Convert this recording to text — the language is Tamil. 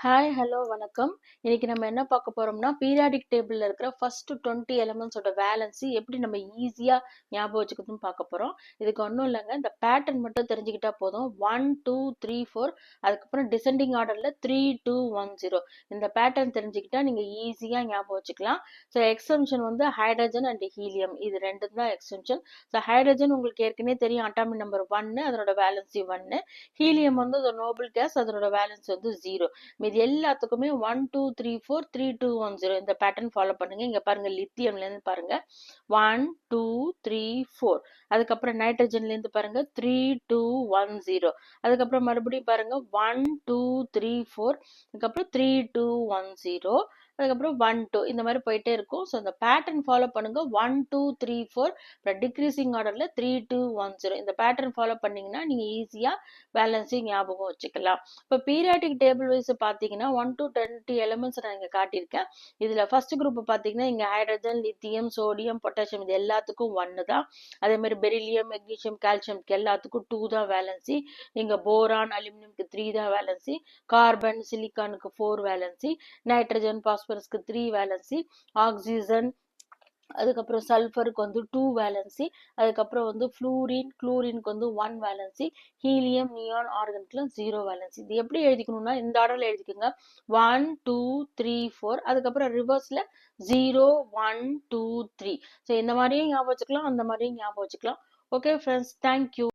ஹாய் ஹலோ வணக்கம். இன்னைக்கு நம்ம என்ன பார்க்க போறோம்னா பீரியாடிக் டேபிள்ல இருக்கிற ஃபர்ஸ்ட் 20 எலிமெண்ட்ஸோட வேலன்சி எப்படி நம்ம ஈஸியா ஞாபகம் வச்சுக்கிறதுன்னு பார்க்க போறோம். இதுக்கு ஒன்றும் இல்லைங்க, இந்த பேட்டர்ன் மட்டும் தெரிஞ்சுக்கிட்டா போதும். 1 2 3 4 அதுக்கப்புறம் டிசெண்டிங் ஆர்டர்ல 3 2 1 0 இந்த பேட்டர்ன் தெரிஞ்சுக்கிட்டா நீங்க ஈஸியா ஞாபகம் வச்சுக்கலாம். ஸோ எக்ஸ்டென்ஷன் வந்து ஹைட்ரஜன் அண்ட் ஹீலியம், இது ரெண்டும் தான் எக்ஸ்டென்ஷன். ஸோ ஹைட்ரஜன் உங்களுக்கு ஏற்கனவே தெரியும், அட்டாமிக் நம்பர் 1, அதனோட வேலன்சி 1. ஹீலியம் வந்து ஒரு நோபல் கேஸ், அதனோட வேலன்சி வந்து 0. இது எல்லாத்துக்குமே 1 2 3 4 3 2 1 0 இந்த பேட்டர்ன் ஃபாலோ பண்ணுங்க. இங்க பாருங்க, லித்தியம்ல இருந்து பாருங்க 1 2 3 4. அதுக்கப்புறம் நைட்ரஜன்ல இருந்து பாருங்க 3 2 1 0. அதுக்கப்புறம் மறுபடியும் பாருங்க 1 2 3 4. அதுக்கப்புறம் 3 2 1 0. அதுக்கப்புறம் 1 2 இந்த மாதிரி போயிட்டே இருக்கும். ஸோ இந்த பேட்டர்ன் ஃபாலோ பண்ணுங்க. 1 2 3 4 அப்புறம் டிக்ரீசிங் ஆர்டர்ல 3 2 1 0 இந்த பேட்டர்ன் ஃபாலோ பண்ணீங்கன்னா நீங்க ஈஸியா பேலன்ஸிங் ஞாபகம் வச்சுக்கலாம். இப்போ பீரியாடிக் டேபிள் வைஸ் பார்த்தீங்கன்னா 1 to 20 எலிமெண்ட்ஸ் நான் இங்கே காட்டியிருக்கேன். இதில் ஃபர்ஸ்ட் குரூப் பார்த்தீங்கன்னா இங்கே ஹைட்ரஜன், லித்தியம், சோடியம், பொட்டாசியம் இது எல்லாத்துக்கும் 1 தான். அதே மாதிரி பெரிலியம், மெக்னீசியம், கால்சியம்க்கு எல்லாத்துக்கும் 2 தான் வேலன்சி. இங்கே போரான், அலுமினியம்க்கு 3 தான் வேலன்சி. கார்பன், சிலிக்கானுக்கு 4 வேலன்சி. நைட்ரஜன், பாஸ்பரஸ்க்கு 3 வேலன்சி. ஆக்சிஜன், அதுக்கப்புறம் சல்ஃபருக்கு வந்து 2 வேலன்சி. அதுக்கப்புறம் வந்து ஃப்ளூரின், குளோரினுக்கு வந்து 1 வேலன்சி. ஹீலியம், நியான், ஆர்கனுக்குலாம் 0 வேலன்சி. இது எப்படி எழுதிக்கணும்னா இந்த ஆர்டர்ல எழுதிக்கோங்க. 1 2 3 4 அதுக்கப்புறம் ரிவர்ஸ்ல 0 1 2 3. ஸோ இந்த மாதிரியும் ஞாபகம் வச்சுக்கலாம், அந்த மாதிரியும் ஞாபகம் வச்சுக்கலாம். Okay friends, thank you.